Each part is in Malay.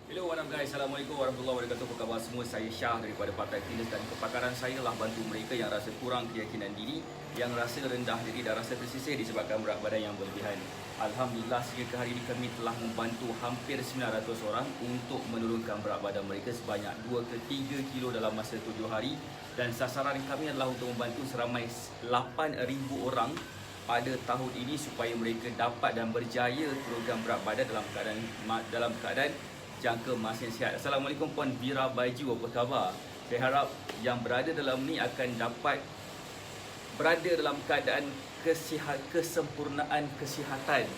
Hello, what up guys? Assalamualaikum warahmatullahi wabarakatuh. Apa khabar semua? Saya Syah daripada Partai Fitness dan kepakaran saya lah bantu mereka yang rasa kurang keyakinan diri, yang rasa rendah diri dan rasa tersisih disebabkan berat badan yang berlebihan. Alhamdulillah, sehingga ke hari ini kami telah membantu hampir 900 orang untuk menurunkan berat badan mereka sebanyak 2 ke 3 kilo dalam masa 7 hari, dan sasaran kami adalah untuk membantu seramai 8,000 orang pada tahun ini supaya mereka dapat dan berjaya turunkan berat badan dalam keadaan jangka masa yang sihat. Assalamualaikum Puan Vira Baju, apa khabar? Saya harap yang berada dalam ni akan dapat berada dalam keadaan kesempurnaan kesihatan.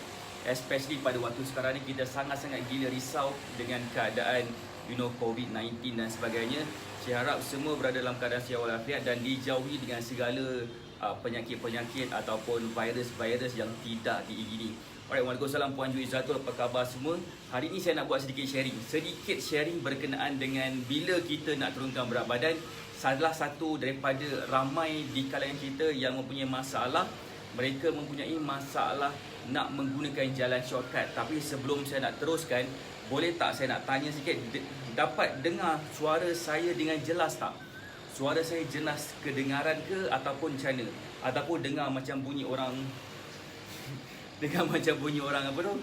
Especially pada waktu sekarang ni kita sangat-sangat gila risau dengan keadaan COVID-19 dan sebagainya. Saya harap semua berada dalam keadaan sihat walafiat dan dijauhi dengan segala penyakit-penyakit ataupun virus-virus yang tidak diingini. Alright, Waalaikumsalam Puan Ju Izzatul, apa khabar semua? Hari ini saya nak buat sedikit sharing berkenaan dengan bila kita nak turunkan berat badan. Salah satu daripada ramai di kalangan kita yang mempunyai masalah, mereka mempunyai masalah nak menggunakan jalan shortcut. Tapi sebelum saya nak teruskan, boleh tak saya nak tanya sikit, dapat dengar suara saya dengan jelas tak? Suara saya jelas kedengaran ke ataupun macam mana? Ataupun dengar macam bunyi orang apa tu,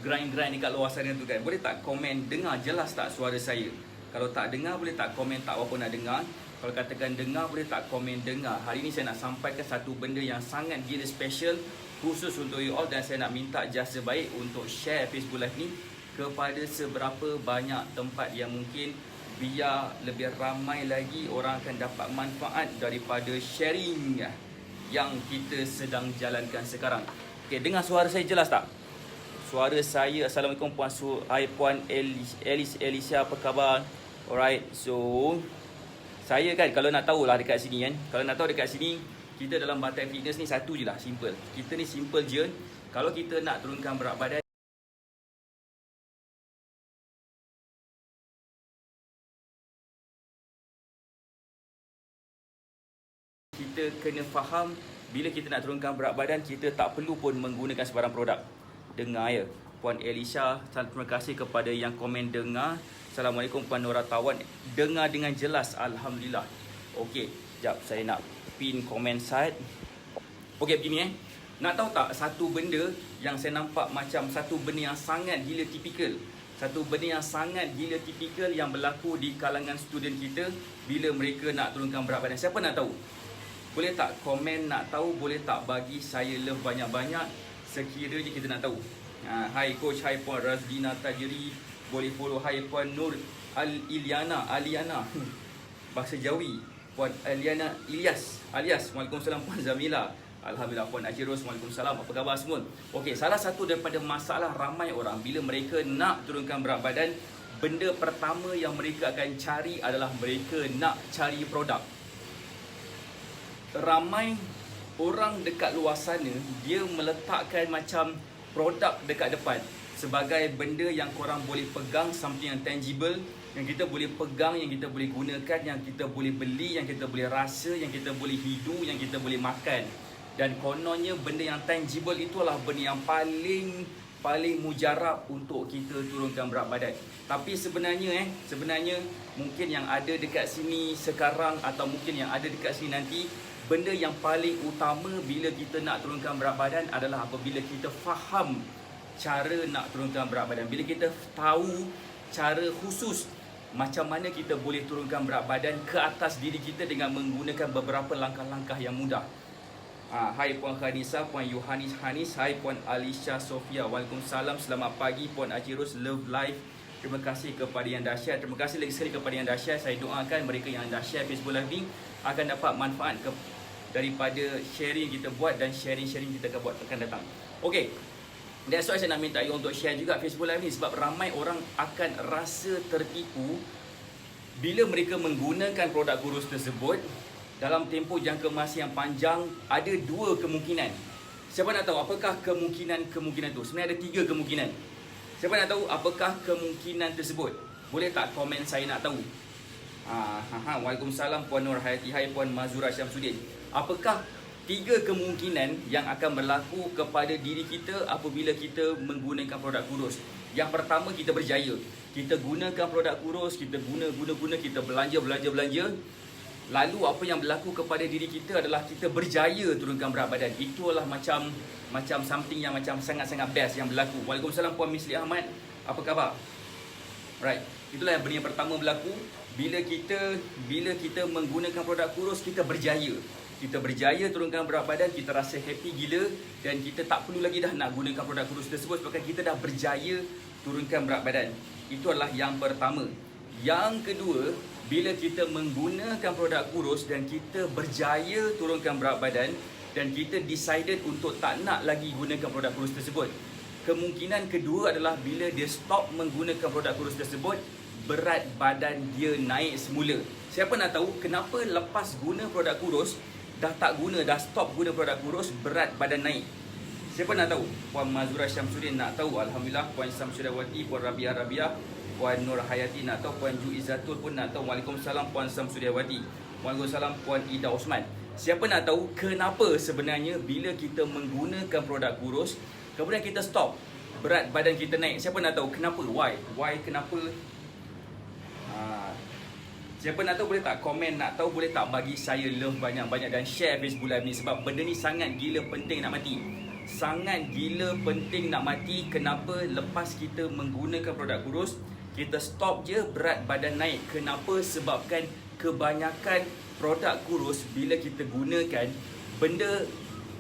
grind dekat luar sana tu kan. Boleh tak komen dengar jelas tak suara saya? Kalau tak dengar boleh tak komen tak apa nak dengar. Kalau katakan dengar boleh tak komen dengar. Hari ni saya nak sampaikan satu benda yang sangat gila special khusus untuk you all, dan saya nak minta jasa baik untuk share Facebook Live ni kepada seberapa banyak tempat yang mungkin, biar lebih ramai lagi orang akan dapat manfaat daripada sharing yang kita sedang jalankan sekarang. Okey, dengar suara saya jelas tak? Suara saya, Assalamualaikum Puan Puan Alicia, apa khabar? Alright, so saya kan kalau nak tahu lah dekat sini kan, kalau nak tahu dekat sini, kita dalam Partai Fitness ni satu je lah, simple. Kita ni simple je. Kalau kita nak turunkan berat badan, kita kena faham bila kita nak turunkan berat badan, kita tak perlu pun menggunakan sebarang produk. Dengar ya, Puan Elisha, terima kasih kepada yang komen dengar. Assalamualaikum Puan Nora Tawan, dengar dengan jelas, Alhamdulillah. Okey, sekejap saya nak pin komen side. Okey, begini nak tahu tak satu benda yang saya nampak macam satu benda yang sangat gila tipikal, satu benda yang sangat gila tipikal yang berlaku di kalangan student kita bila mereka nak turunkan berat badan. Siapa nak tahu? Boleh tak komen nak tahu, boleh tak bagi saya love banyak-banyak sekiranya kita nak tahu. Hai coach, hai Puan Razdina Tajiri, boleh follow. Hai Puan Nur Aliana bahasa Jawi, Puan Aliana alias Waalaikumsalam Puan Zamila. Alhamdulillah. Puan Ajirus, Waalaikumsalam, apa khabar semua? Okey, salah satu daripada masalah ramai orang bila mereka nak turunkan berat badan, benda pertama yang mereka akan cari adalah mereka nak cari produk. Ramai orang dekat luar sana, dia meletakkan macam produk dekat depan sebagai benda yang korang boleh pegang, something yang tangible, yang kita boleh pegang, yang kita boleh gunakan, yang kita boleh beli, yang kita boleh rasa, yang kita boleh hidu, yang kita boleh makan. Dan kononnya benda yang tangible itulah benda yang paling mujarab untuk kita turunkan berat badan. Tapi sebenarnya mungkin yang ada dekat sini sekarang atau mungkin yang ada dekat sini nanti, benda yang paling utama bila kita nak turunkan berat badan adalah apabila kita faham cara nak turunkan berat badan. Bila kita tahu cara khusus macam mana kita boleh turunkan berat badan ke atas diri kita dengan menggunakan beberapa langkah-langkah yang mudah. Hai Puan Khanisa, Puan Yohanis Hanis, hai Puan Alicia Sofia, Waalaikumsalam, selamat pagi Puan Ajirus, love life. Terima kasih kepada yang dah share. Terima kasih lagi sekali kepada yang dah share. Saya doakan mereka yang dah share Facebook Live ni akan dapat manfaat daripada sharing kita buat dan sharing kita akan buat akan datang. Okey, that's why saya nak minta you untuk share juga Facebook Live ni, sebab ramai orang akan rasa tertipu bila mereka menggunakan produk kurus tersebut dalam tempoh jangka masa yang panjang. Ada dua kemungkinan. Siapa nak tahu apakah kemungkinan tu? Sebenarnya ada tiga kemungkinan. Siapa nak tahu apakah kemungkinan tersebut? Boleh tak komen saya nak tahu? Waalaikumsalam Puan Nur Hayati, hai Puan Mazura Syamsuddin. Apakah 3 kemungkinan yang akan berlaku kepada diri kita apabila kita menggunakan produk kurus. Yang pertama, kita berjaya. Kita gunakan produk kurus, kita guna, kita belanja. Lalu apa yang berlaku kepada diri kita adalah kita berjaya turunkan berat badan. Itulah macam something yang macam sangat-sangat best yang berlaku. Waalaikumsalam Puan Misli Ahmad. Apa khabar? Right. Itulah yang benda yang pertama berlaku. Bila kita menggunakan produk kurus, kita berjaya. Kita berjaya turunkan berat badan, kita rasa happy gila dan kita tak perlu lagi dah nak gunakan produk kurus tersebut sebab kita dah berjaya turunkan berat badan. Itu adalah yang pertama. Yang kedua, bila kita menggunakan produk kurus dan kita berjaya turunkan berat badan dan kita decided untuk tak nak lagi gunakan produk kurus tersebut. Kemungkinan kedua adalah bila dia stop menggunakan produk kurus tersebut, berat badan dia naik semula. Siapa nak tahu kenapa lepas guna produk kurus, dah stop guna produk kurus, berat badan naik? Siapa nak tahu? Puan Mazura Syamsuddin nak tahu. Alhamdulillah. Puan Samsudiawati, Puan Rabiah, Puan Nur Hayati nak tahu. Puan Ju Izzatul pun nak tahu. Waalaikumsalam Puan Samsudiawati. Waalaikumsalam Puan Ida Osman. Siapa nak tahu kenapa sebenarnya bila kita menggunakan produk kurus, kemudian kita stop, berat badan kita naik? Siapa nak tahu kenapa? Why? Kenapa? Siapa nak tahu boleh tak komen, nak tahu boleh tak bagi saya love banyak-banyak dan share Facebook Live ni sebab benda ni sangat gila penting nak mati. Sangat gila penting nak mati. Kenapa lepas kita menggunakan produk kurus, kita stop je berat badan naik? Kenapa? Sebabkan kebanyakan produk kurus bila kita gunakan benda,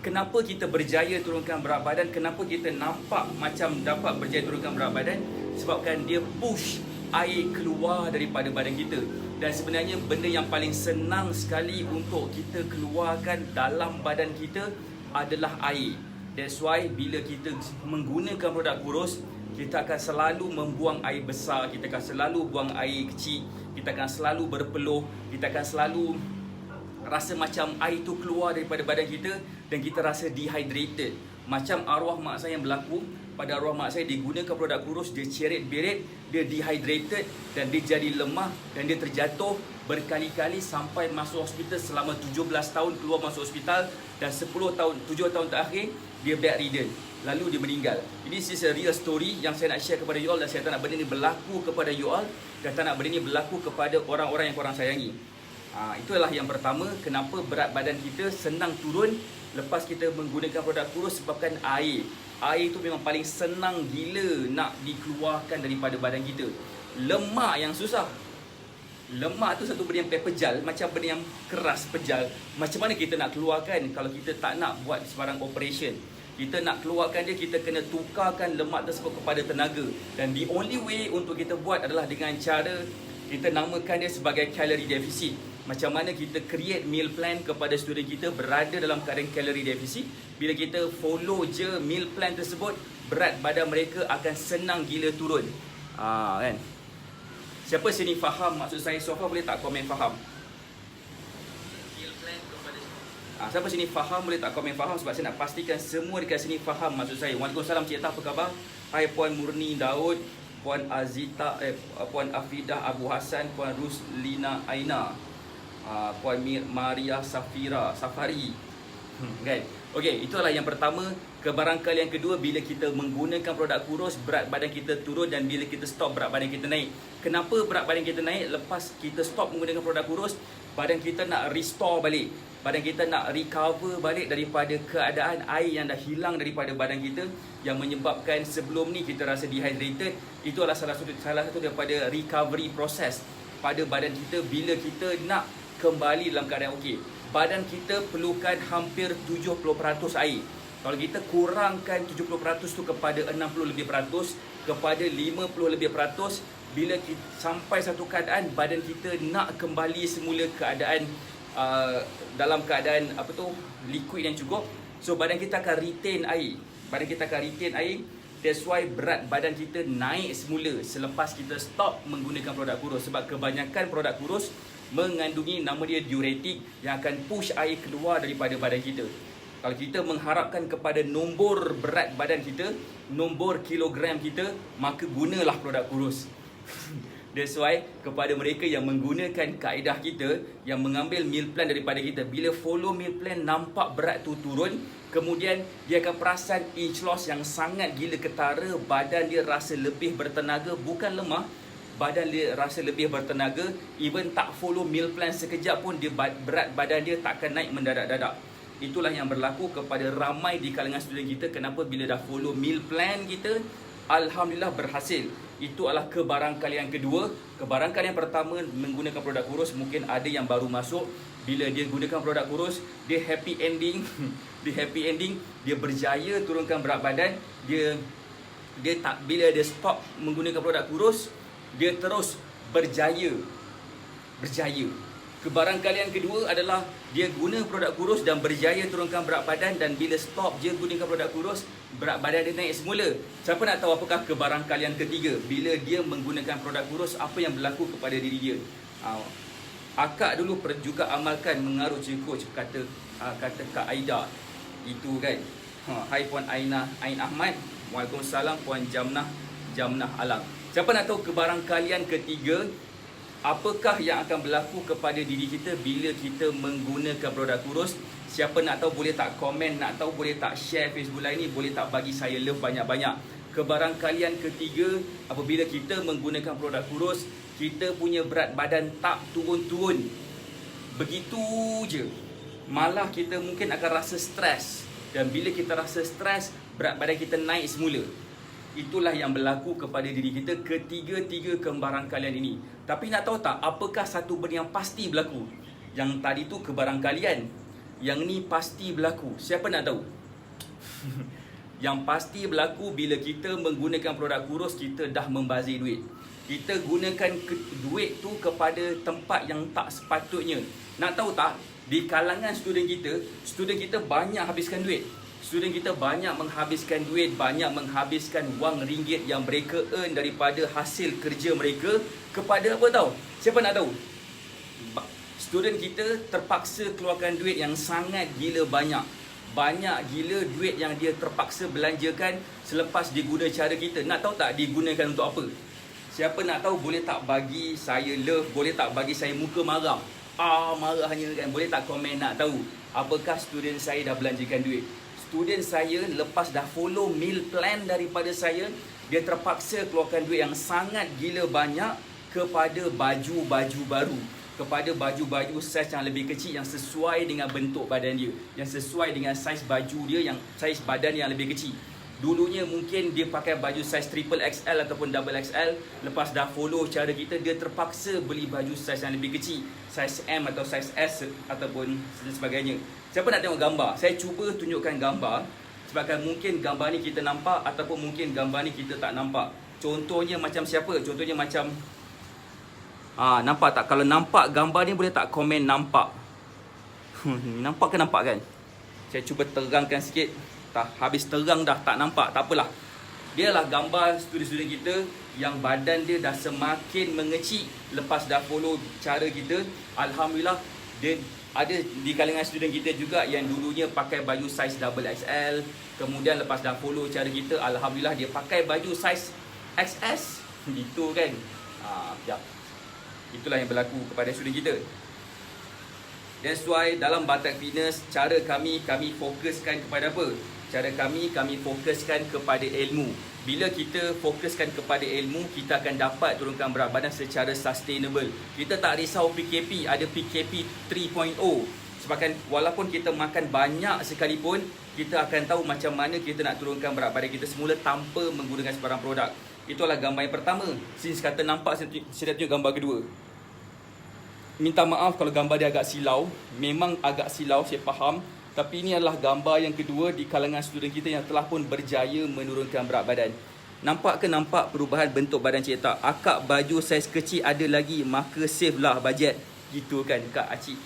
kenapa kita berjaya turunkan berat badan, kenapa kita nampak macam dapat berjaya turunkan berat badan? Sebabkan dia push air keluar daripada badan kita. Dan sebenarnya benda yang paling senang sekali untuk kita keluarkan dalam badan kita adalah air. That's why bila kita menggunakan produk kurus, kita akan selalu membuang air besar, kita akan selalu buang air kecil, kita akan selalu berpeluh, kita akan selalu rasa macam air tu keluar daripada badan kita dan kita rasa dehydrated. Macam arwah mak saya yang berlaku. Pada arwah mak saya, dia gunakan produk kurus, dia ceret-beret, dia dehydrated dan dia jadi lemah dan dia terjatuh berkali-kali sampai masuk hospital selama 17 tahun, keluar masuk hospital dan 7 tahun terakhir dia bedridden. Lalu dia meninggal. Ini is a real story yang saya nak share kepada you all dan saya tak nak benda ni berlaku kepada you all dan tak nak benda ni berlaku kepada orang-orang yang korang sayangi. Itulah yang pertama, kenapa berat badan kita senang turun lepas kita menggunakan produk kurus, sebabkan air. Air tu memang paling senang gila nak dikeluarkan daripada badan kita. Lemak yang susah. Lemak tu satu benda yang pejal, macam benda yang keras, pejal. Macam mana kita nak keluarkan kalau kita tak nak buat sebarang operation? Kita nak keluarkan dia, kita kena tukarkan lemak tersebut kepada tenaga. Dan the only way untuk kita buat adalah dengan cara kita namakan dia sebagai calorie deficit. Macam mana kita create meal plan kepada student kita berada dalam keadaan calorie deficit. Bila kita follow je meal plan tersebut, berat badan mereka akan senang gila turun. Kan? Siapa sini faham maksud saya so far, boleh tak komen faham? Meal plan kepada siapa sini faham, boleh tak komen faham sebab saya nak pastikan semua dekat sini faham maksud saya. Waalaikumsalam Cik Tah, apa khabar? Hai Puan Murni Daud, Puan Azita, Puan Afidah Abu Hassan, Puan Ruslina Aina, Puan Maria Safari. Kan? Okey, itulah yang pertama. Kebarangkalian kedua, bila kita menggunakan produk kurus, berat badan kita turun dan bila kita stop, berat badan kita naik. Kenapa berat badan kita naik? Lepas kita stop menggunakan produk kurus, badan kita nak restore balik. Badan kita nak recover balik daripada keadaan air yang dah hilang daripada badan kita yang menyebabkan sebelum ni kita rasa dehydrated. Itu adalah salah satu daripada recovery process pada badan kita bila kita nak kembali dalam keadaan okey. Badan kita perlukan hampir 70% air. Kalau kita kurangkan 70% tu kepada 60 lebih peratus, kepada 50 lebih peratus, bila kita sampai satu keadaan badan kita nak kembali semula keadaan dalam keadaan liquid yang cukup, so badan kita akan retain air. That's why berat badan kita naik semula selepas kita stop menggunakan produk kurus. Sebab kebanyakan produk kurus mengandungi nama dia diuretik yang akan push air keluar daripada badan kita. Kalau kita mengharapkan kepada nombor berat badan kita, nombor kilogram kita, maka gunalah produk kurus. That's why kepada mereka yang menggunakan kaedah kita, yang mengambil meal plan daripada kita, bila follow meal plan nampak berat tu turun, kemudian dia akan perasan inch loss yang sangat gila ketara, badan dia rasa lebih bertenaga, bukan lemah, badan dia rasa lebih bertenaga. Even tak follow meal plan sekejap pun dia berat badan dia takkan naik mendadak-dadak. Itulah yang berlaku kepada ramai di kalangan student kita. Kenapa bila dah follow meal plan kita, alhamdulillah berhasil. Itu adalah kebarangkalian kedua. Kebarangkalian pertama menggunakan produk kurus, mungkin ada yang baru masuk. Bila dia gunakan produk kurus, dia happy ending. Dia happy ending, dia berjaya turunkan berat badan. Dia tak, bila dia stop menggunakan produk kurus, dia terus berjaya. Kebarangkalian kedua adalah dia guna produk kurus dan berjaya turunkan berat badan, dan bila stop dia gunakan produk kurus, berat badan dia naik semula. Siapa nak tahu apakah kebarangkalian ketiga? Bila dia menggunakan produk kurus, apa yang berlaku kepada diri dia? Akak dulu juga amalkan mengaruh coach, kata Kak Aida. Itu kan. Hai Puan Ain Ahmad. Waalaikumsalam Puan Jamnah Alam. Siapa nak tahu kebarangkalian ketiga? Apakah yang akan berlaku kepada diri kita bila kita menggunakan produk kurus? Siapa nak tahu boleh tak komen, nak tahu boleh tak share Facebook Live ni, boleh tak bagi saya love banyak-banyak. Kebarangkalian ketiga, apabila kita menggunakan produk kurus, kita punya berat badan tak turun-turun. Begitu je. Malah kita mungkin akan rasa stres. Dan bila kita rasa stres, berat badan kita naik semula. Itulah yang berlaku kepada diri kita ketiga-tiga kebarangkalian ini. Tapi nak tahu tak apakah satu benda yang pasti berlaku? Yang tadi tu kebarangkalian, yang ni pasti berlaku. Siapa nak tahu? Yang pasti berlaku bila kita menggunakan produk kurus, kita dah membazir duit. Kita gunakan duit tu kepada tempat yang tak sepatutnya. Nak tahu tak, di kalangan student kita banyak habiskan duit. Student kita banyak menghabiskan duit, banyak menghabiskan wang ringgit yang mereka earn daripada hasil kerja mereka kepada apa tahu? Siapa nak tahu? Student kita terpaksa keluarkan duit yang sangat gila banyak. Banyak gila duit yang dia terpaksa belanjakan selepas diguna cara kita. Nak tahu tak digunakan untuk apa? Siapa nak tahu boleh tak bagi saya love, boleh tak bagi saya muka marah? Marahnya kan. Boleh tak komen nak tahu apakah student saya dah belanjakan duit? Student saya lepas dah follow meal plan daripada saya, dia terpaksa keluarkan duit yang sangat gila banyak kepada baju-baju baru, kepada baju-baju saiz yang lebih kecil, yang sesuai dengan bentuk badan dia, yang sesuai dengan saiz baju dia, yang saiz badan yang lebih kecil. Dulunya mungkin dia pakai baju saiz triple XL ataupun double XL. Lepas dah follow cara kita, dia terpaksa beli baju saiz yang lebih kecil, saiz M atau saiz S ataupun sebagainya. Siapa nak tengok gambar? Saya cuba tunjukkan gambar, sebabkan mungkin gambar ni kita nampak ataupun mungkin gambar ni kita tak nampak. Contohnya macam siapa? Contohnya macam nampak tak? Kalau nampak gambar ni boleh tak komen nampak? Nampak ke nampak kan? Saya cuba terangkan sikit. Habis terang dah tak nampak, tak apalah. Dia lah gambar student-student kita yang badan dia dah semakin mengecil lepas dah follow cara kita. Alhamdulillah, dia ada di kalangan student kita juga yang dulunya pakai baju saiz double XL, kemudian lepas dah follow cara kita, alhamdulillah dia pakai baju saiz XS. Gitu kan. Itulah yang berlaku kepada student kita. That's why dalam Batak Fitness, cara kami fokuskan kepada apa? Cara kami fokuskan kepada ilmu. Bila kita fokuskan kepada ilmu, kita akan dapat turunkan berat badan secara sustainable. Kita tak risau PKP, ada PKP 3.0. Sebabkan walaupun kita makan banyak sekalipun, kita akan tahu macam mana kita nak turunkan berat badan kita semula tanpa menggunakan sebarang produk. Itulah gambar yang pertama. Since kata nampak, saya tunjuk gambar kedua. Minta maaf kalau gambar dia agak silau. Memang agak silau, saya faham. Tapi ini adalah gambar yang kedua di kalangan student kita yang telah pun berjaya menurunkan berat badan. Nampak ke nampak perubahan bentuk badan cik tak? Akak baju saiz kecil ada lagi, maka save lah bajet. Gitu kan Kak Acik.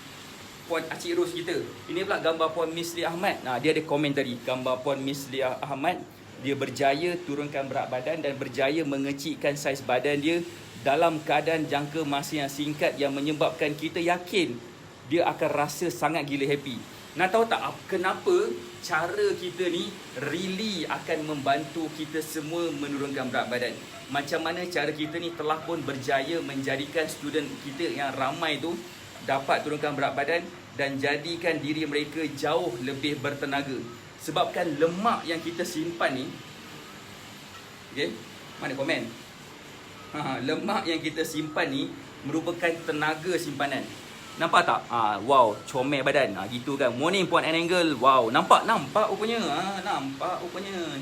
Puan Acik Ros kita. Ini pula gambar Puan Miss Lia Ahmad. Dia ada komen tadi. Gambar Puan Miss Lia Ahmad. Dia berjaya turunkan berat badan dan berjaya mengecilkan saiz badan dia dalam keadaan jangka masa yang singkat, yang menyebabkan kita yakin dia akan rasa sangat gila happy. Nak tahu tak kenapa cara kita ni really akan membantu kita semua menurunkan berat badan? Macam mana cara kita ni telah pun berjaya menjadikan student kita yang ramai tu dapat turunkan berat badan dan jadikan diri mereka jauh lebih bertenaga. Sebabkan lemak yang kita simpan ni, okay, mana komen? Lemak yang kita simpan ni merupakan tenaga simpanan. Nampak tak? Wow, comel badan. Gitu kan. Morning Puan and Angle. Wow, nampak rupanya. Nampak rupanya.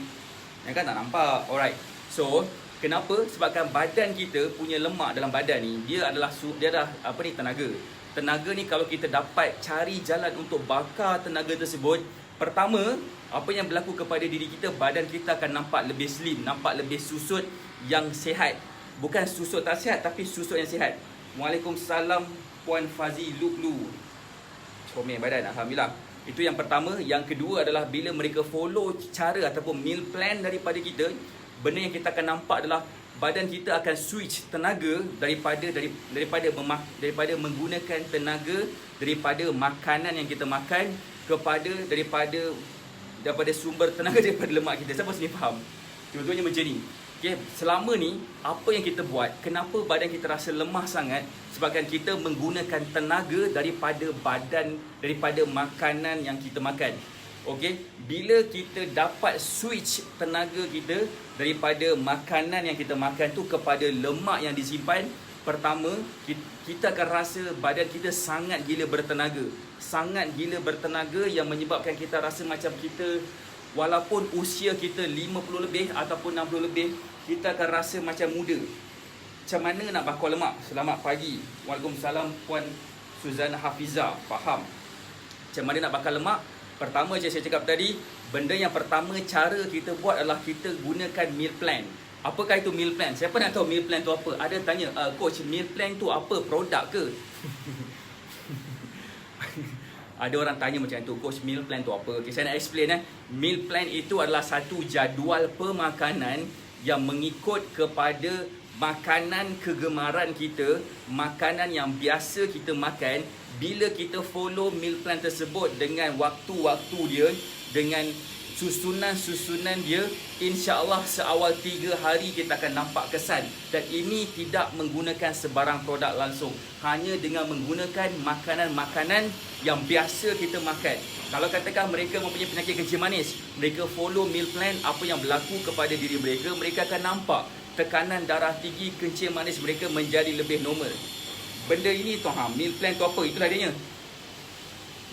Yang kan tak nampak. Alright. So, kenapa? Sebabkan badan kita punya lemak dalam badan ni, dia adalah tenaga. Tenaga ni kalau kita dapat cari jalan untuk bakar tenaga tersebut, pertama, apa yang berlaku kepada diri kita, badan kita akan nampak lebih slim, nampak lebih susut yang sihat. Bukan susut tak sihat, tapi susut yang sihat. Waalaikumsalam Puan Fazi Luklu. Comel badan, Alhamdulillah. Itu yang pertama. Yang kedua adalah bila mereka follow cara ataupun meal plan daripada kita, benda yang kita akan nampak adalah badan kita akan switch tenaga daripada menggunakan tenaga daripada makanan yang kita makan kepada daripada sumber tenaga daripada lemak kita. Siapa sini faham? Contohnya macam ni. Okay, selama ni apa yang kita buat, kenapa badan kita rasa lemah sangat? Sebabkan kita menggunakan tenaga daripada makanan yang kita makan. Okey, bila kita dapat switch tenaga kita daripada makanan yang kita makan tu kepada lemak yang disimpan, pertama kita akan rasa badan kita sangat gila bertenaga. Sangat gila bertenaga yang menyebabkan kita rasa macam kita, walaupun usia kita 50 lebih ataupun 60 lebih, kita akan rasa macam muda. Macam mana nak bakar lemak? Selamat pagi. Waalaikumsalam Puan Suzana Hafiza. Faham. Macam mana nak bakar lemak? Pertama je saya cakap tadi, benda yang pertama cara kita buat adalah kita gunakan meal plan. Apakah itu meal plan? Siapa nak tahu meal plan tu apa? Ada tanya, coach, meal plan tu apa? Produk ke? Ada orang tanya macam tu, coach, meal plan tu apa? Okay, saya nak explain. Meal plan itu adalah satu jadual pemakanan yang mengikut kepada makanan kegemaran kita, makanan yang biasa kita makan. Bila kita follow meal plan tersebut dengan waktu-waktu dia, dengan susunan-susunan dia, insya-Allah seawal 3 hari kita akan nampak kesan. Dan ini tidak menggunakan sebarang produk langsung, hanya dengan menggunakan makanan-makanan yang biasa kita makan. Kalau katakan mereka mempunyai penyakit kencing manis, mereka follow meal plan, apa yang berlaku kepada diri mereka, mereka akan nampak tekanan darah tinggi, kencing manis mereka menjadi lebih normal. Benda ini tu, meal plan tu apa? Itulah dia.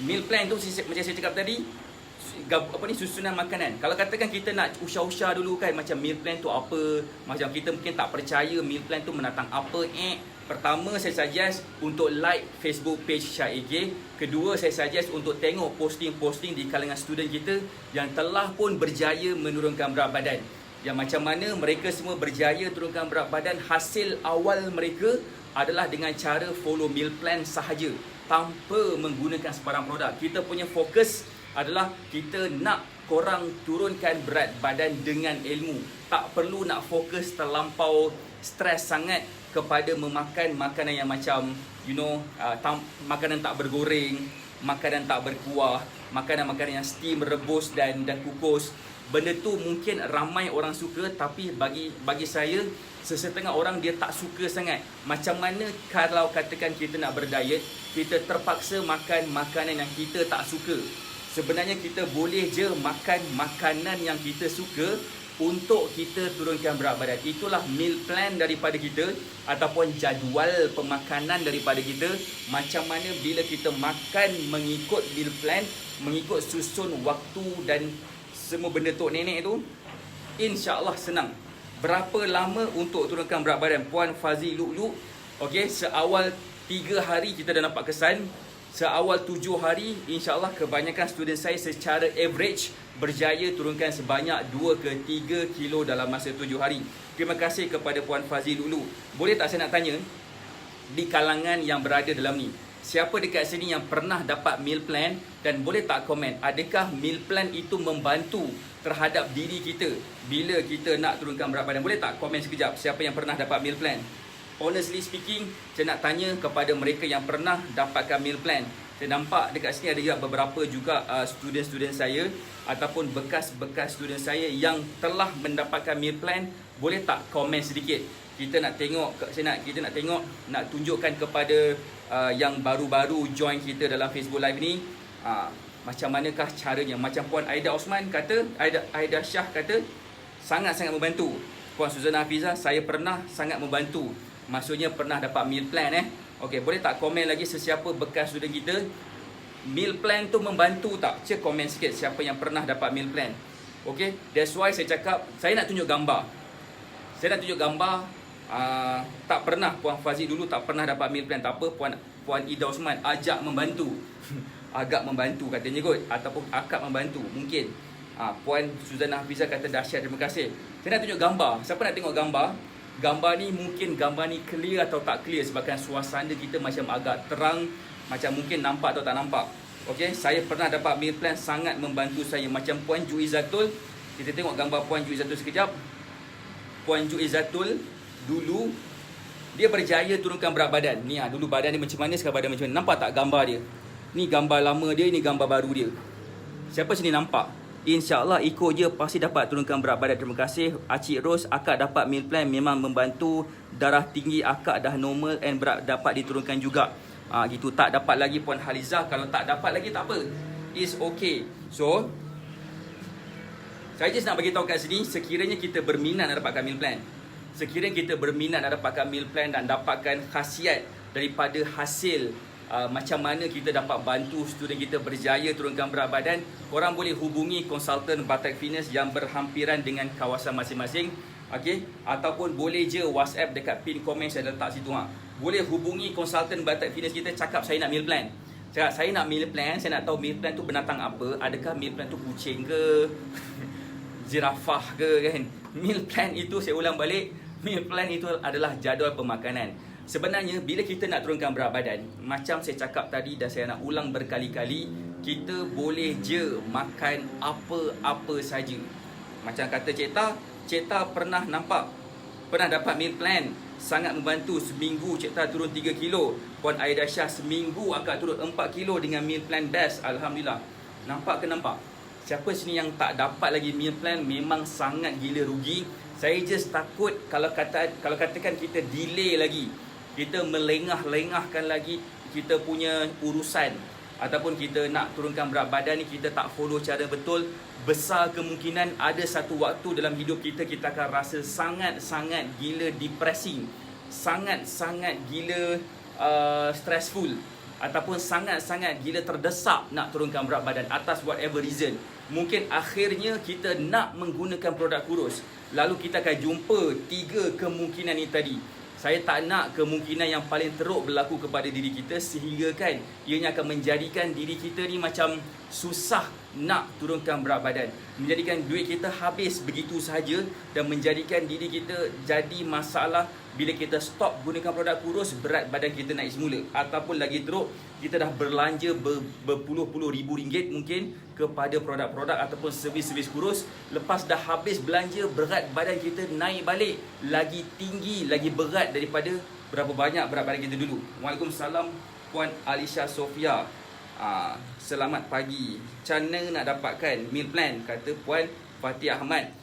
Meal plan tu macam saya cakap tadi, susunan makanan. Kalau katakan kita nak usah-usah dulu kan, macam meal plan tu apa, macam kita mungkin tak percaya meal plan tu menatang apa. Pertama saya suggest untuk like Facebook page Syah AK. Kedua saya suggest untuk tengok posting-posting di kalangan student kita yang telah pun berjaya menurunkan berat badan. Yang macam mana mereka semua berjaya turunkan berat badan, hasil awal mereka adalah dengan cara follow meal plan sahaja, tanpa menggunakan sebarang produk. Kita punya fokus adalah kita nak korang turunkan berat badan dengan ilmu. Tak perlu nak fokus terlampau stres sangat kepada memakan makanan yang macam makanan tak bergoreng, makanan tak berkuah, makanan-makanan yang steam, rebus dan kukus. Benda tu mungkin ramai orang suka, tapi bagi saya, sesetengah orang dia tak suka sangat. Macam mana kalau katakan kita nak berdiet, kita terpaksa makan makanan yang kita tak suka. Sebenarnya kita boleh je makan makanan yang kita suka untuk kita turunkan berat badan. Itulah meal plan daripada kita ataupun jadual pemakanan daripada kita. Macam mana bila kita makan mengikut meal plan, mengikut susun waktu dan semua benda tok nenek tu, insya-Allah senang. Berapa lama untuk turunkan berat badan? Puan Fazi Luk-Luk. Okey, seawal 3 hari kita dah nampak kesan. Seawal 7 hari, insya-Allah kebanyakan student saya secara average berjaya turunkan sebanyak 2 ke 3 kilo dalam masa 7 hari. Terima kasih kepada Puan Fazi Luk-Luk. Boleh tak saya nak tanya, di kalangan yang berada dalam ni, siapa dekat sini yang pernah dapat meal plan, dan boleh tak komen, adakah meal plan itu membantu terhadap diri kita bila kita nak turunkan berat badan? Boleh tak komen sekejap siapa yang pernah dapat meal plan? Honestly speaking, saya nak tanya kepada mereka yang pernah dapatkan meal plan, Saya nampak dekat sini ada juga beberapa juga student-student saya ataupun bekas-bekas student saya yang telah mendapatkan meal plan. Boleh tak komen sedikit? Kita nak tengok, kita nak tengok, nak tunjukkan kepada yang baru-baru join kita dalam Facebook Live ni, macam manakah caranya. Macam Puan Aida Osman kata, Aida Syah kata sangat-sangat membantu. Puan Suzana Hafiza, saya pernah sangat membantu. Maksudnya pernah dapat meal plan Okey, boleh tak komen lagi sesiapa bekas student kita, meal plan tu membantu tak? Cik komen sikit siapa yang pernah dapat meal plan. Okey, that's why saya cakap saya nak tunjuk gambar. Saya nak tunjuk gambar. Tak pernah Puan Fazi dulu tak pernah dapat meal plan. Tak apa, Puan Ida Osman ajak membantu. Agak membantu katanya kot, ataupun akak membantu mungkin. Puan Suzana Hafiza kata dahsyat, terima kasih. Saya nak tunjuk gambar. Siapa nak tengok gambar? Gambar ni mungkin gambar ni clear atau tak clear sebabkan suasana kita macam agak terang, macam mungkin nampak atau tak nampak. Okey, saya pernah dapat meal plan, sangat membantu saya. Macam Puan Juizatul, kita tengok gambar Puan Juizatul sekejap. Puan Juizatul dulu dia berjaya turunkan berat badan. Ni dulu badan dia macam mana, sekarang badan macam mana. Nampak tak gambar dia? Ni gambar lama dia, ni gambar baru dia. Siapa sini nampak? InsyaAllah ikut je pasti dapat turunkan berat badan. Terima kasih Acik Ros, akak dapat meal plan memang membantu. Darah tinggi akak dah normal and berat dapat diturunkan juga. Gitu. Tak dapat lagi Puan Halizah, kalau tak dapat lagi tak apa, it's okay. So saya just nak bagi tahu kat sini, sekiranya kita berminat nak dapatkan meal plan, sekiranya kita berminat nak dapatkan meal plan dan dapatkan khasiat daripada hasil macam mana kita dapat bantu student kita berjaya turunkan berat badan, korang boleh hubungi konsultan Batak Fitness yang berhampiran dengan kawasan masing-masing. Okey, ataupun boleh je WhatsApp dekat pin komen saya letak situ. Boleh hubungi konsultan Batak Fitness kita, cakap saya nak meal plan. Cakap saya nak meal plan, saya nak tahu meal plan tu binatang apa, adakah meal plan tu kucing ke zirafah ke kan. Meal plan itu, saya ulang balik, meal plan itu adalah jadual pemakanan. Sebenarnya bila kita nak turunkan berat badan, macam saya cakap tadi dan saya nak ulang berkali-kali, kita boleh je makan apa-apa saja. Macam kata Cik Ta pernah dapat meal plan, sangat membantu. Seminggu Cik Ta turun 3 kilo. Puan Aida Syah seminggu akak turun 4 kilo dengan meal plan best. Alhamdulillah. Nampak ke nampak? Siapa sini yang tak dapat lagi meal plan memang sangat gila rugi. Saya just takut kalau katakan kita delay lagi, kita melengah-lengahkan lagi kita punya urusan, ataupun kita nak turunkan berat badan ni, kita tak follow cara betul, besar kemungkinan ada satu waktu dalam hidup kita akan rasa sangat-sangat gila depressing, sangat-sangat gila stressful, ataupun sangat-sangat gila terdesak nak turunkan berat badan atas whatever reason. Mungkin akhirnya kita nak menggunakan produk kurus, lalu kita akan jumpa 3 kemungkinan ini tadi. Saya tak nak kemungkinan yang paling teruk berlaku kepada diri kita, sehingga kan ianya akan menjadikan diri kita ni macam susah nak turunkan berat badan, menjadikan duit kita habis begitu sahaja, dan menjadikan diri kita jadi masalah. Bila kita stop gunakan produk kurus, berat badan kita naik semula, ataupun lagi teruk, kita dah berlanja berpuluh-puluh ribu ringgit mungkin kepada produk-produk ataupun servis-servis kurus. Lepas dah habis belanja, berat badan kita naik balik lagi tinggi, lagi berat daripada berapa banyak berat badan kita dulu. Waalaikumsalam Puan Alisha Sofia. Selamat pagi. Macam mana nak dapatkan meal plan, kata Puan Fatih Ahmad.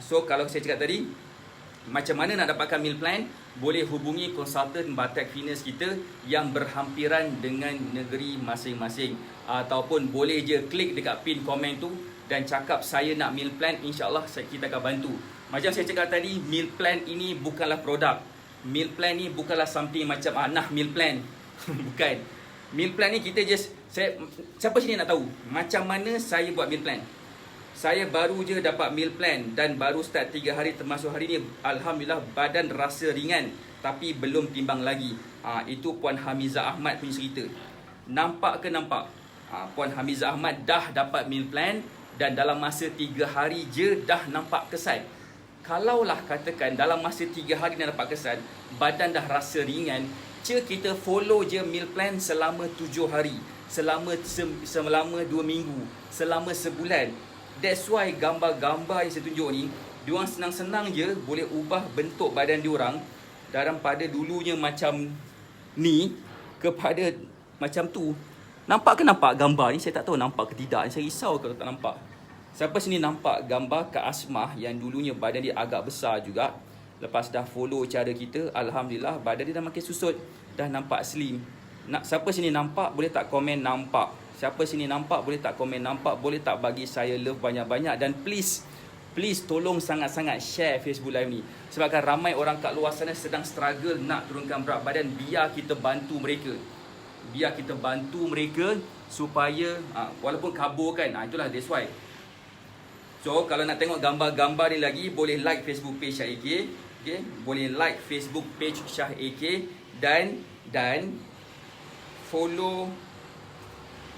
So kalau saya cakap tadi, macam mana nak dapatkan meal plan, boleh hubungi konsultan Batak Fitness kita yang berhampiran dengan negeri masing-masing, ataupun boleh je klik dekat pin komen tu dan cakap saya nak meal plan. InsyaAllah kita akan bantu. Macam saya cakap tadi, meal plan ini bukanlah produk. Meal plan ni bukanlah something macam nah meal plan. Bukan. Meal plan ni kita just, siapa sini nak tahu macam mana saya buat meal plan? Saya baru je dapat meal plan dan baru start 3 hari, termasuk hari ni Alhamdulillah badan rasa ringan tapi belum timbang lagi. Itu Puan Hamizah Ahmad punya cerita. Nampak ke nampak? Puan Hamizah Ahmad dah dapat meal plan dan dalam masa 3 hari je dah nampak kesan. Kalaulah katakan dalam masa 3 hari dah dapat kesan, badan dah rasa ringan, kita follow je meal plan selama 7 hari, selama 2 minggu, selama sebulan. That's why gambar-gambar yang saya tunjuk ni, diorang senang-senang je boleh ubah bentuk badan diorang daripada dulunya macam ni kepada macam tu. Nampak ke nampak gambar ni? Saya tak tahu nampak ke tidak. Saya risau kalau tak nampak. Siapa sini nampak gambar Kak Asmah yang dulunya badan dia agak besar juga. Lepas dah follow cara kita, alhamdulillah badan dia dah makin susut, dah nampak slim. Siapa sini nampak boleh tak komen nampak? Siapa sini nampak boleh tak komen nampak? Boleh tak bagi saya love banyak-banyak? Dan please tolong sangat-sangat share Facebook Live ni. Sebabkan ramai orang kat luar sana sedang struggle nak turunkan berat badan. Biar kita bantu mereka. Biar kita bantu mereka supaya walaupun kabur kan. Itulah that's why. So kalau nak tengok gambar-gambar ni lagi, boleh like Facebook page Syah AK. Okay? Boleh like Facebook page Syah AK dan follow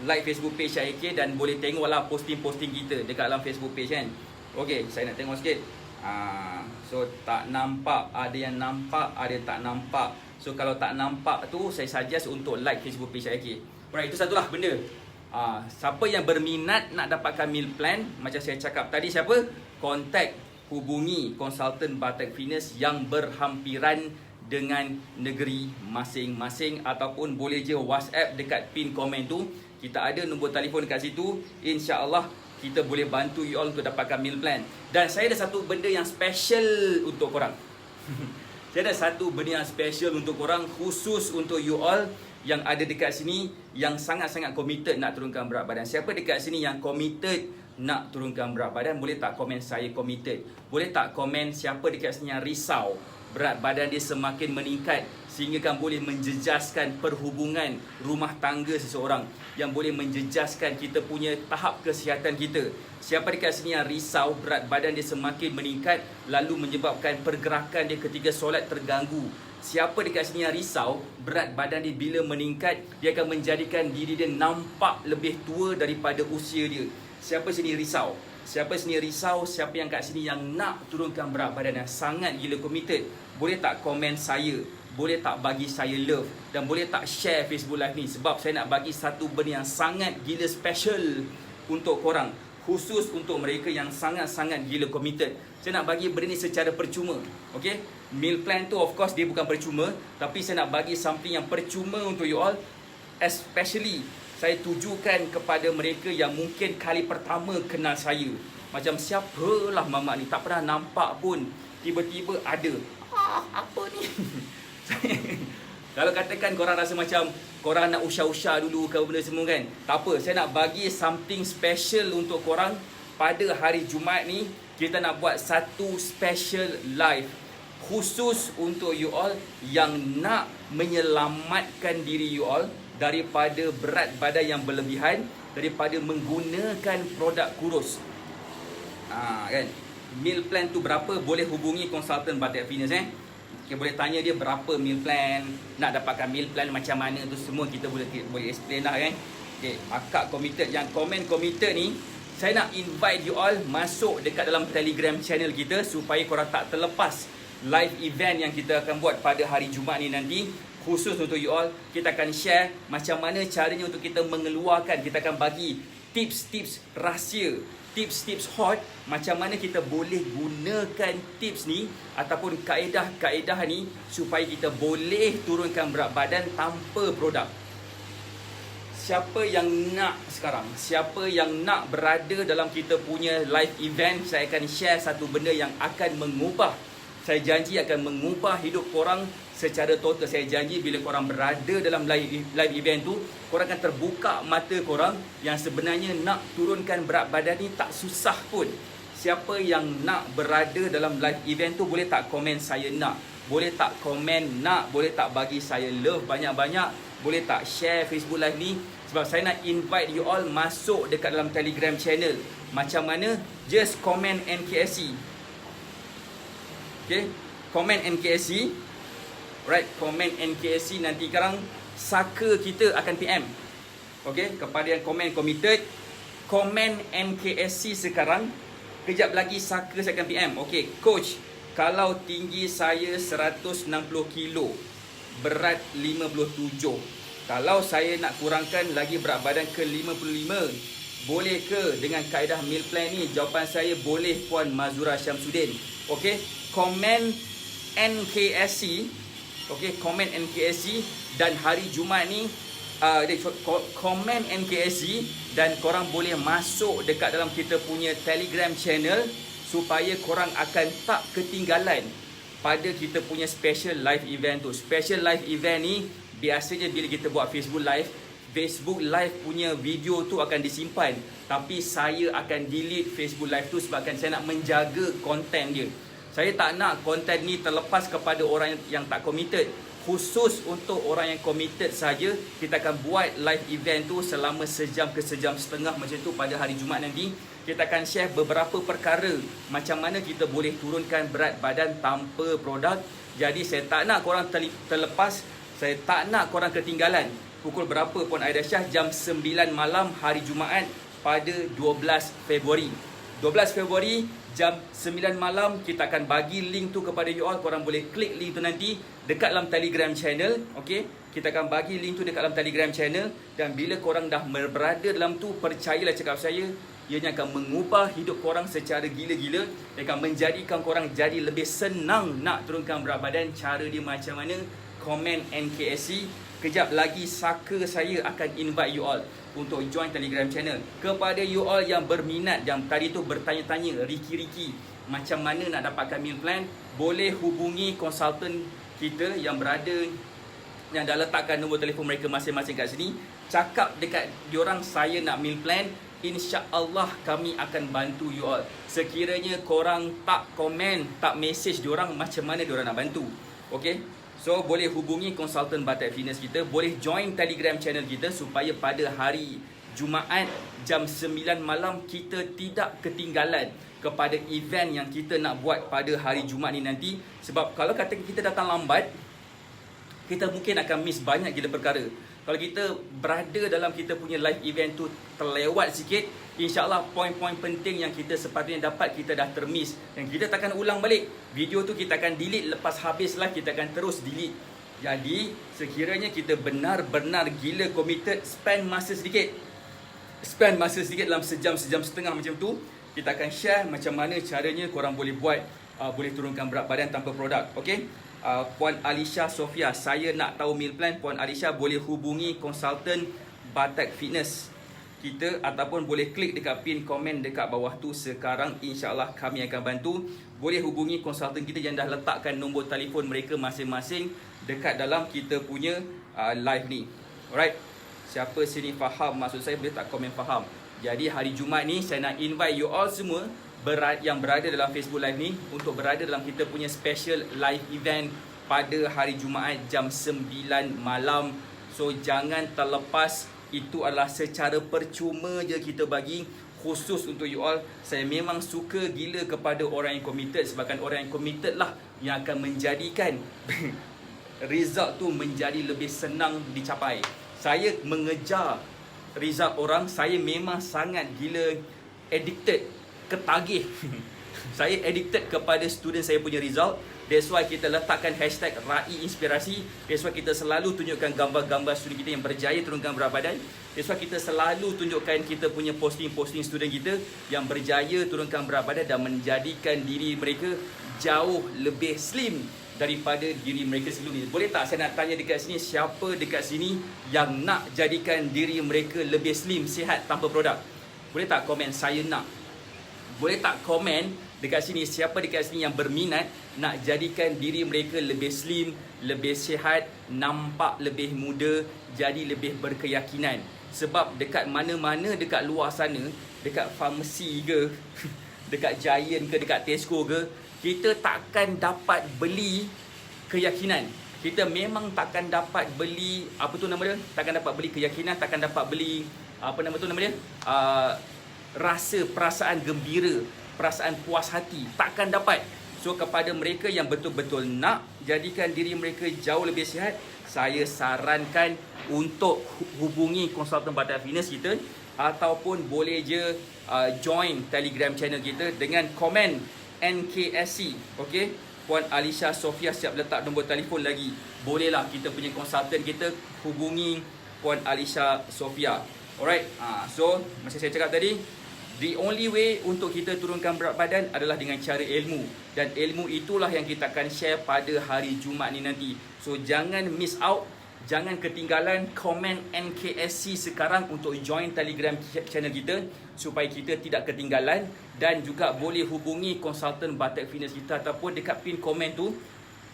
like Facebook page Syah AK dan boleh tengoklah posting-posting kita dekat dalam Facebook page kan. Okay, saya nak tengok sikit. So tak nampak, ada yang nampak, ada yang tak nampak. So kalau tak nampak tu, saya suggest untuk like Facebook page Syah AK. Alright, itu satulah benda. Siapa yang berminat nak dapatkan meal plan, macam saya cakap tadi, siapa? Kontak, hubungi konsultan Bartec Fitness yang berhampiran dengan negeri masing-masing, ataupun boleh je WhatsApp dekat pin komen tu. Kita ada nombor telefon dekat situ. InsyaAllah kita boleh bantu you all untuk dapatkan meal plan. Dan saya ada satu benda yang special untuk korang. Saya ada satu benda yang special untuk korang, khusus untuk you all yang ada dekat sini, yang sangat-sangat committed nak turunkan berat badan. Siapa dekat sini yang committed nak turunkan berat badan, boleh tak komen saya committed? Boleh tak komen siapa dekat sini yang risau berat badan dia semakin meningkat sehingga kan boleh menjejaskan perhubungan rumah tangga seseorang, yang boleh menjejaskan kita punya tahap kesihatan kita. Siapa dekat sini yang risau berat badan dia semakin meningkat lalu menyebabkan pergerakan dia ketika solat terganggu? Siapa dekat sini yang risau berat badan dia bila meningkat dia akan menjadikan diri dia nampak lebih tua daripada usia dia? Siapa sini risau? Siapa sini risau? Siapa yang kat sini yang nak turunkan berat badan yang sangat gila committed? Boleh tak komen saya? Boleh tak bagi saya love? Dan boleh tak share Facebook Live ni? Sebab saya nak bagi satu benda yang sangat gila special untuk korang, khusus untuk mereka yang sangat-sangat gila committed. Saya nak bagi benda ni secara percuma. Okay? Meal plan tu of course dia bukan percuma, tapi saya nak bagi something yang percuma untuk you all. Especially saya tujukan kepada mereka yang mungkin kali pertama kenal saya. Macam siapalah mamak ni, tak pernah nampak pun, tiba-tiba ada. Apa ni? Kalau katakan korang rasa macam korang nak usah-usah dulu ke benda semua kan, tak apa, saya nak bagi something special untuk korang. Pada hari Jumaat ni kita nak buat satu special live khusus untuk you all yang nak menyelamatkan diri you all daripada berat badan yang berlebihan, daripada menggunakan produk kurus. Kan? Meal plan tu berapa? Boleh hubungi konsultan Bartec Fitness Okay, boleh tanya dia berapa meal plan, nak dapatkan meal plan macam mana tu semua kita boleh explain lah kan. Okay, akak committed, yang komen committed ni saya nak invite you all masuk dekat dalam Telegram channel kita supaya korang tak terlepas live event yang kita akan buat pada hari Jumaat ni nanti. Khusus untuk you all, kita akan share macam mana caranya untuk kita mengeluarkan. Kita akan bagi tips-tips rahsia, tips-tips hot, macam mana kita boleh gunakan tips ni ataupun kaedah-kaedah ni supaya kita boleh turunkan berat badan tanpa produk. Siapa yang nak sekarang, siapa yang nak berada dalam kita punya live event, saya akan share satu benda yang akan mengubah, saya janji akan mengubah hidup korang secara total. Saya janji bila korang berada dalam live event tu, korang akan terbuka mata korang yang sebenarnya nak turunkan berat badan ni tak susah pun. Siapa yang nak berada dalam live event tu, boleh tak komen saya nak? Boleh tak komen nak? Boleh tak bagi saya love banyak-banyak? Boleh tak share Facebook Live ni? Sebab saya nak invite you all masuk dekat dalam Telegram channel. Macam mana? Just komen NKSC. Okay, komen NKSC. Right, komen NKSC, nanti sekarang saka kita akan PM. Okay, kepada yang komen committed, komen NKSC sekarang. Kejap lagi saka saya akan PM. Okay, coach, kalau tinggi saya 160 kilo, berat 57. Kalau saya nak kurangkan lagi berat badan ke 55, boleh ke dengan kaedah meal plan ni? Jawapan saya boleh, Puan Mazura Syamsuddin. Okay, komen NKSC. Okay, komen NKSC. Dan hari Jumaat ni komen NKSC dan korang boleh masuk dekat dalam kita punya Telegram channel supaya korang akan tak ketinggalan pada kita punya special live event tu. Special live event ni biasanya bila kita buat Facebook Live punya video tu akan disimpan, tapi saya akan delete Facebook Live tu sebabkan saya nak menjaga konten dia. Saya tak nak konten ni terlepas kepada orang yang tak committed. Khusus untuk orang yang committed saja, kita akan buat live event tu selama sejam ke sejam setengah macam tu pada hari Jumaat nanti. Kita akan share beberapa perkara macam mana kita boleh turunkan berat badan tanpa produk. Jadi saya tak nak korang terlepas, saya tak nak korang ketinggalan. Pukul berapa Puan Aida Shah? Jam 9 malam hari Jumaat pada 12 Februari. 12 Februari jam 9 malam kita akan bagi link tu kepada you all. Korang boleh klik link tu nanti dekat dalam Telegram channel. Okay, kita akan bagi link tu dekat dalam Telegram channel. Dan bila korang dah berada dalam tu, percayalah cakap saya, ianya akan mengubah hidup korang secara gila-gila. Dia akan menjadikan korang jadi lebih senang nak turunkan berat badan. Cara dia macam mana? Komen NKSC. Kejap lagi Saka saya akan invite you all untuk join Telegram channel. Kepada you all yang berminat, yang tadi tu bertanya-tanya Riki macam mana nak dapatkan meal plan, boleh hubungi konsultan kita yang berada, yang dah letakkan nombor telefon mereka masing-masing kat sini. Cakap dekat diorang saya nak meal plan, insya-Allah kami akan bantu you all. Sekiranya korang tak komen, tak message diorang, macam mana diorang nak bantu? Okay, so boleh hubungi konsultan Batak Fitness kita, boleh join Telegram channel kita supaya pada hari Jumaat jam 9 malam kita tidak ketinggalan kepada event yang kita nak buat pada hari Jumaat ni nanti. Sebab kalau kata kita datang lambat, kita mungkin akan miss banyak gila perkara. Kalau kita berada dalam kita punya live event tu terlewat sikit, insya-Allah poin-poin penting yang kita sepatutnya dapat kita dah termiss, dan kita takkan ulang balik. Video tu kita akan delete, lepas habis live kita akan terus delete. Jadi sekiranya kita benar-benar gila committed, spend masa sedikit dalam sejam setengah macam tu, kita akan share macam mana caranya korang boleh buat, boleh turunkan berat badan tanpa produk. Okay, Puan Alisha Sofia, saya nak tahu meal plan. Puan Alisha boleh hubungi konsultan Batak Fitness kita, ataupun boleh klik dekat pin komen dekat bawah tu sekarang. InsyaAllah kami akan bantu. Boleh hubungi konsultan kita yang dah letakkan nombor telefon mereka masing-masing dekat dalam kita punya live ni. Alright, siapa sini faham maksud saya boleh tak komen faham. Jadi hari Jumaat ni saya nak invite you all semua yang berada dalam Facebook Live ni untuk berada dalam kita punya special live event pada hari Jumaat jam 9 malam. So jangan terlepas, itu adalah secara percuma je kita bagi khusus untuk you all. Saya memang suka gila kepada orang yang committed, sebabkan orang yang committed lah yang akan menjadikan result tu menjadi lebih senang dicapai. Saya mengejar result orang, saya memang sangat gila addicted, ketagih. Saya addicted kepada student saya punya result. That's why kita letakkan hashtag Rai Inspirasi. That's why kita selalu tunjukkan gambar-gambar student kita yang berjaya turunkan berat badan. That's why kita selalu tunjukkan kita punya posting-posting student kita yang berjaya turunkan berat badan dan menjadikan diri mereka jauh lebih slim daripada diri mereka sebelum ni. Boleh tak saya nak tanya dekat sini, siapa dekat sini yang nak jadikan diri mereka lebih slim, sihat tanpa produk? Boleh tak komen saya nak? Boleh tak komen dekat sini, siapa dekat sini yang berminat nak jadikan diri mereka lebih slim, lebih sihat, nampak lebih muda, jadi lebih berkeyakinan. Sebab dekat mana-mana dekat luar sana, dekat farmasi ke, dekat Giant ke, dekat Tesco ke, kita takkan dapat beli keyakinan. Kita memang takkan dapat beli, apa tu nama dia? Takkan dapat beli keyakinan, takkan dapat beli, apa nama tu nama dia? Rasa, perasaan gembira, perasaan puas hati, takkan dapat. So kepada mereka yang betul-betul nak jadikan diri mereka jauh lebih sihat, saya sarankan untuk hubungi konsultan Batak Fitness kita, ataupun boleh je join Telegram channel kita dengan komen NKSC. Okay, Puan Alisha Sofia siap letak nombor telefon lagi. Bolehlah kita punya konsultan kita hubungi Puan Alisha Sofia. Alright, so macam saya cakap tadi, the only way untuk kita turunkan berat badan adalah dengan cara ilmu. Dan ilmu itulah yang kita akan share pada hari Jumaat ni nanti. So jangan miss out. Jangan ketinggalan komen NKSC sekarang untuk join Telegram channel kita supaya kita tidak ketinggalan, dan juga boleh hubungi konsultan Batak Fitness kita ataupun dekat pin komen tu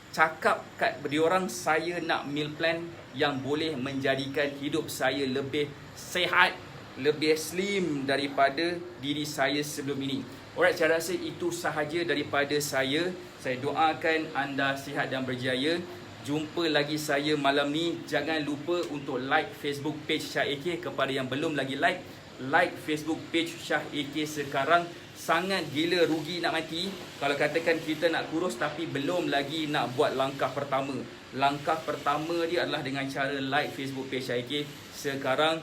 cakap kat diorang saya nak meal plan yang boleh menjadikan hidup saya lebih sihat, lebih slim daripada diri saya sebelum ini. Alright, saya rasa itu sahaja daripada saya. Saya doakan anda sihat dan berjaya. Jumpa lagi saya malam ni. Jangan lupa untuk like Facebook page Syah AK. Kepada yang belum lagi like Facebook page Syah AK sekarang. Sangat gila rugi nak mati kalau katakan kita nak kurus tapi belum lagi nak buat langkah pertama. Langkah pertama dia adalah dengan cara like Facebook page Syah AK sekarang.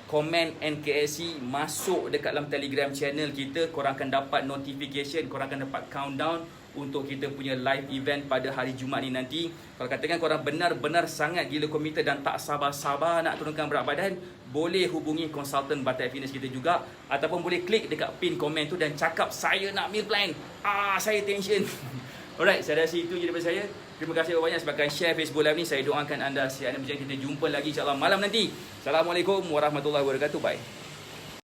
Komen NKSC, masuk dekat dalam Telegram channel kita. Korang akan dapat notification, korang akan dapat countdown untuk kita punya live event pada hari Jumaat ni nanti. Kalau katakan korang benar-benar sangat gila komited dan tak sabar-sabar nak turunkan berat badan, boleh hubungi konsultan Batak Fitness kita juga, ataupun boleh klik dekat pin komen tu dan cakap saya nak meal plan. Saya tension. Alright, saya rasa itu je daripada saya. Terima kasih banyak sebabkan share Facebook Live ni. Saya doakan anda sihat dan berjaya. Kita jumpa lagi insyaAllah malam nanti. Assalamualaikum warahmatullahi wabarakatuh. Bye.